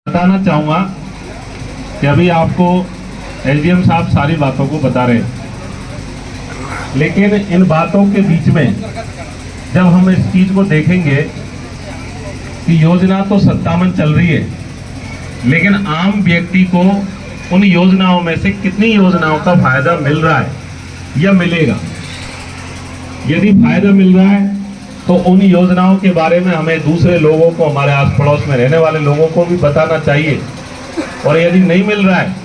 बताना चाहूँगा कि अभी आपको एसडीएम साहब सारी बातों को बता रहे हैं, लेकिन इन बातों के बीच में जब हम इस चीज़ को देखेंगे कि योजना तो 57 चल रही है, लेकिन आम व्यक्ति को उन योजनाओं में से कितनी योजनाओं का फायदा मिल रहा है या मिलेगा। यदि फायदा मिल रहा है तो उन योजनाओं के बारे में हमें दूसरे लोगों को, हमारे आस पड़ोस में रहने वाले लोगों को भी बताना चाहिए। और यदि नहीं मिल रहा है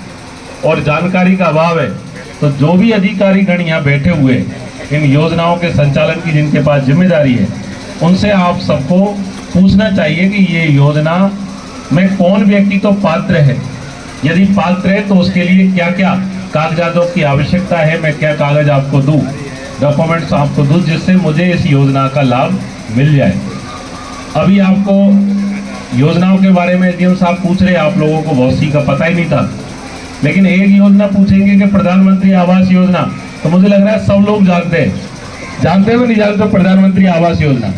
और जानकारी का अभाव है तो जो भी अधिकारी गण यहाँ बैठे हुए इन योजनाओं के संचालन की जिनके पास जिम्मेदारी है, उनसे आप सबको पूछना चाहिए कि ये योजना में कौन व्यक्ति तो पात्र है, यदि पात्र है तो उसके लिए क्या क्या कागजातों की आवश्यकता है, मैं क्या कागज आपको दूं, डॉक्यूमेंट्स आपको दूं, जिससे मुझे इस योजना का लाभ मिल जाए। अभी आपको योजनाओं के बारे में एसडीएम साहब पूछ रहे, आप लोगों को बहुत सी का पता ही नहीं था, लेकिन एक योजना पूछेंगे कि प्रधानमंत्री आवास योजना, तो मुझे लग रहा है सब लोग जानते हैं नहीं जानते। प्रधानमंत्री आवास योजना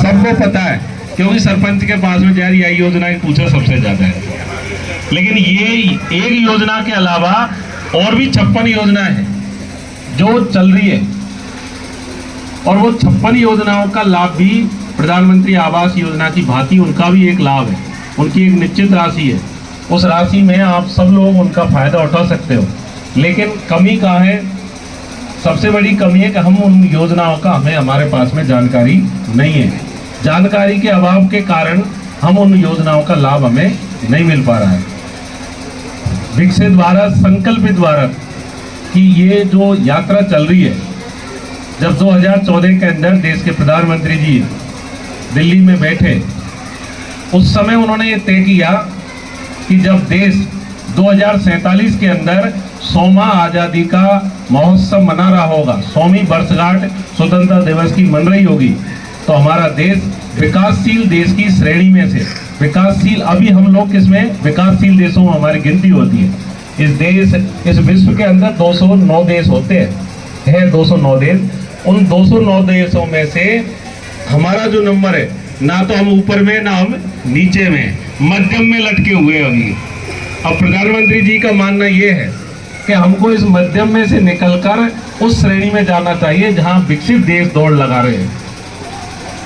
सबको पता है, क्योंकि सरपंच के पास में यार यही योजना ही पूछो सबसे ज्यादा है। लेकिन ये एक योजना के अलावा और भी 56 योजना है जो चल रही है, और वो 56 योजनाओं का लाभ भी प्रधानमंत्री आवास योजना की भांति उनका भी एक लाभ है, उनकी एक निश्चित राशि है। उस राशि में आप सब लोग उनका फायदा उठा सकते हो, लेकिन कमी कहाँ है? सबसे बड़ी कमी है कि हम उन योजनाओं का हमारे पास में जानकारी नहीं है। जानकारी के अभाव के कारण हम उन योजनाओं का लाभ हमें नहीं मिल पा रहा है। विकसित भारत, संकल्पित भारत की ये जो यात्रा चल रही है, जब 2014 के अंदर देश के प्रधानमंत्री जी दिल्ली में बैठे, उस समय उन्होंने ये तय किया कि जब देश 2047 के अंदर 100वां आज़ादी का महोत्सव मना रहा होगा, 100वीं वर्षगांठ स्वतंत्रता दिवस की मन रही होगी, तो हमारा देश विकासशील देश की श्रेणी में से विकासशील, अभी हम लोग किसमें विकासशील देशों में हमारी गिनती होती है। इस विश्व के अंदर 209 देश होते हैं 209 देश। उन 209 देशों में से हमारा जो नंबर है, ना तो हम ऊपर में ना हम नीचे में, मध्यम में लटके हुए हैं अभी। अब प्रधानमंत्री जी का मानना ये है कि हमको इस मध्यम में से निकलकर उस श्रेणी में जाना चाहिए जहां विकसित देश दौड़ लगा रहे हैं।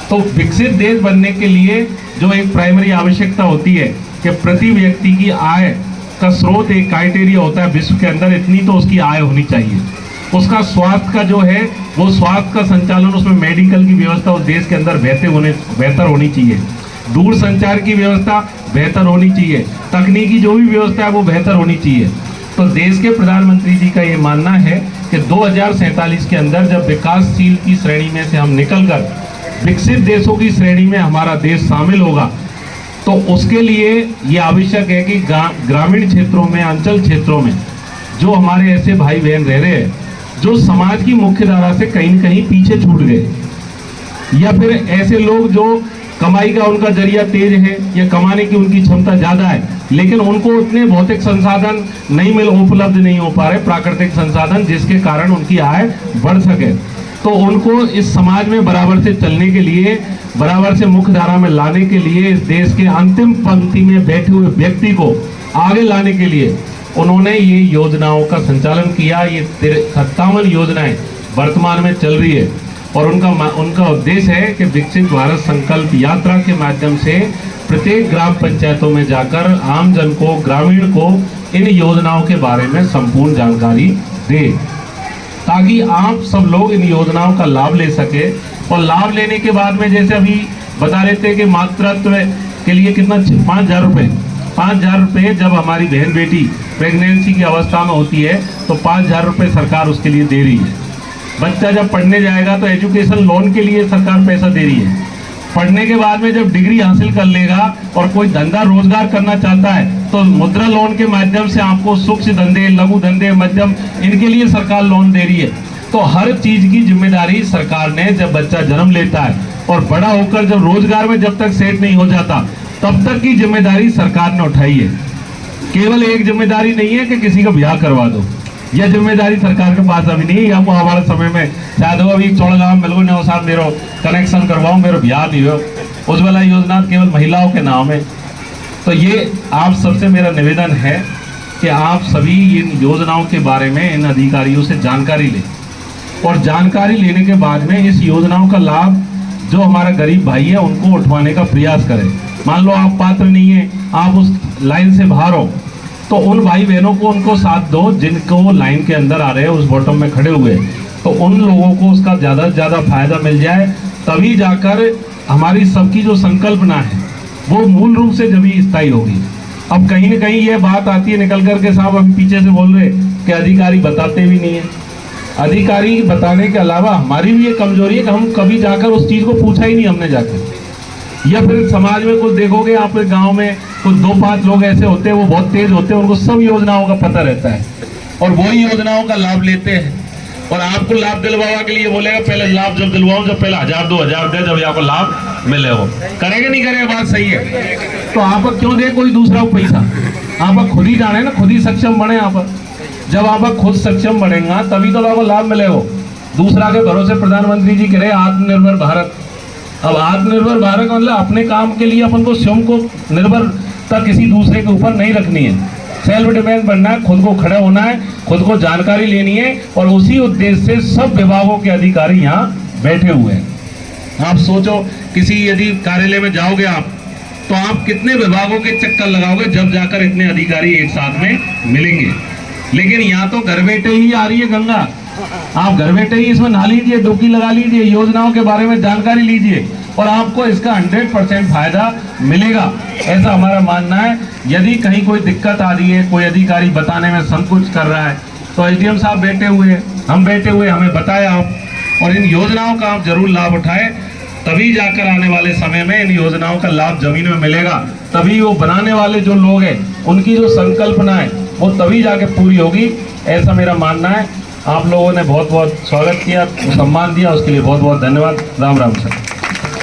तो विकसित देश बनने के लिए जो एक प्राइमरी आवश्यकता होती है कि प्रति व्यक्ति की आय का स्रोत एक क्राइटेरिया होता है विश्व के अंदर, इतनी तो उसकी आय होनी चाहिए। उसका स्वास्थ्य का जो है वो स्वास्थ्य का संचालन, उसमें मेडिकल की व्यवस्था उस देश के अंदर बेहतर होनी चाहिए, दूर संचार की व्यवस्था बेहतर होनी चाहिए, तकनीकी जो भी व्यवस्था है वो बेहतर होनी चाहिए। तो देश के प्रधानमंत्री जी का ये मानना है कि 2047 के अंदर जब विकासशील की श्रेणी में से हम निकलकर विकसित देशों की श्रेणी में हमारा देश शामिल होगा, तो उसके लिए ये आवश्यक है कि ग्रामीण क्षेत्रों में, अंचल क्षेत्रों में जो हमारे ऐसे भाई बहन रह रहे हैं जो समाज की मुख्य धारा से कहीं न कहीं पीछे छूट गए, या फिर ऐसे लोग जो कमाई का उनका जरिया तेज है या कमाने की उनकी क्षमता ज़्यादा है, लेकिन उनको उतने भौतिक संसाधन उपलब्ध नहीं हो पा रहे, प्राकृतिक संसाधन, जिसके कारण उनकी आय बढ़ सके। तो उनको इस समाज में बराबर से चलने के लिए, बराबर से मुख्य धारा में लाने के लिए, इस देश के अंतिम पंक्ति में बैठे हुए व्यक्ति को आगे लाने के लिए उन्होंने ये योजनाओं का संचालन किया। ये 57 योजनाएं वर्तमान में चल रही है, और उनका उद्देश्य है कि विकसित भारत संकल्प यात्रा के माध्यम से प्रत्येक ग्राम पंचायतों में जाकर आम जन को, ग्रामीण को इन योजनाओं के बारे में संपूर्ण जानकारी दे, ताकि आप सब लोग इन योजनाओं का लाभ ले सके। और लाभ लेने के बाद में, जैसे अभी बता रहे थे कि मातृत्व के लिए कितना 5,000 रुपये, 5,000 रुपये जब हमारी बहन बेटी प्रेगनेंसी की अवस्था में होती है तो 5,000 रुपये सरकार उसके लिए दे रही है। बच्चा जब पढ़ने जाएगा तो एजुकेशन लोन के लिए सरकार पैसा दे रही है। पढ़ने के बाद में जब डिग्री हासिल कर लेगा और कोई धंधा रोजगार करना चाहता है तो मुद्रा लोन के माध्यम से आपको सूक्ष्म धंधे, लघु धंधे, मध्यम, इनके लिए सरकार लोन दे रही है। तो हर चीज की जिम्मेदारी सरकार ने, जब बच्चा जन्म लेता है और बड़ा होकर जब रोजगार में जब तक सेट नहीं हो जाता, तब तक की जिम्मेदारी सरकार ने उठाई है। केवल एक जिम्मेदारी नहीं है कि किसी का ब्याह करवा दो, यह जिम्मेदारी सरकार के पास अभी नहीं है। हमको हमारे समय में शायद हो अभी चौड़गांव मिल गो साहब मेरो कनेक्शन करवाओ, मेरो ब्याह नहीं हो, उज्ज्वला योजना केवल महिलाओं के नाम है। तो ये आप सबसे मेरा निवेदन है कि आप सभी इन योजनाओं के बारे में इन अधिकारियों से जानकारी लें, और जानकारी लेने के बाद में इस योजनाओं का लाभ जो हमारा गरीब भाई है उनको उठवाने का प्रयास करें। मान लो आप पात्र नहीं है, आप उस लाइन से बाहर हो, तो उन भाई बहनों को उनको साथ दो जिनको लाइन के अंदर आ रहे हैं, उस बॉटम में खड़े हुए, तो उन लोगों को उसका ज़्यादा से ज़्यादा फायदा मिल जाए, तभी जाकर हमारी सबकी जो संकल्पना है वो मूल रूप से जब ही स्थायी होगी। अब कहीं न कहीं ये बात आती है निकल कर के, साहब हम पीछे से बोल रहे कि अधिकारी बताते भी नहीं है। अधिकारी बताने के अलावा हमारी भी ये कमजोरी है कि हम कभी जाकर उस चीज़ को पूछा ही नहीं हमने जाकर। या फिर समाज में कुछ देखोगे आप गांव में कुछ 2-5 लोग ऐसे होते हैं, वो बहुत तेज होते हैं, उनको सब योजनाओं का पता रहता है और वही योजनाओं का लाभ लेते हैं, और आपको लाभ दिलवावा के लिए बोलेगा पहले लाभ जब दिलवाऊं जब पहले 1000-2000 दे जब आपको लाभ मिले हो। करेंगे नहीं करेंगे, बात सही है। तो आप क्यों दे कोई दूसरा पैसा? आप खुद ही जाने ना, खुद ही सक्षम बने। आप जब आप खुद सक्षम बनेगा तभी तो आपको लाभ मिलेगा। दूसरा के भरोसे प्रधानमंत्री जी कह रहे आत्मनिर्भर भारत। अब आत्मनिर्भर भारत मतलब अपने काम के लिए अपन को स्वयं को निर्भरता किसी दूसरे के ऊपर नहीं रखनी है, सेल्फ डिपेंड बनना है, खुद को खड़े होना है, खुद को जानकारी लेनी है, और उसी उद्देश्य से सब विभागों के अधिकारी यहाँ बैठे हुए हैं। आप सोचो किसी यदि कार्यालय में जाओगे आप, तो आप कितने विभागों के चक्कर लगाओगे जब जाकर इतने अधिकारी एक साथ में मिलेंगे। लेकिन यहाँ तो घर बैठे ही आ रही है गंगा, आप घर बैठे ही इसमें नहा लीजिए, डुबकी लगा लीजिए, योजनाओं के बारे में जानकारी लीजिए, और आपको इसका 100% फायदा मिलेगा, ऐसा हमारा मानना है। यदि कहीं कोई दिक्कत आ रही है, कोई अधिकारी बताने में संकोच कर रहा है, तो एसडीएम साहब बैठे हुए हैं, हम बैठे हुए, हमें बताया आप, और इन योजनाओं का आप जरूर लाभ उठाएं, तभी जाकर आने वाले समय में इन योजनाओं का लाभ जमीन में मिलेगा। तभी वो बनाने वाले जो लोग हैं उनकी जो संकल्पना है वो तभी जाके पूरी होगी, ऐसा मेरा मानना है। आप लोगों ने बहुत बहुत स्वागत किया, सम्मान दिया, उसके लिए बहुत बहुत धन्यवाद। राम राम सर।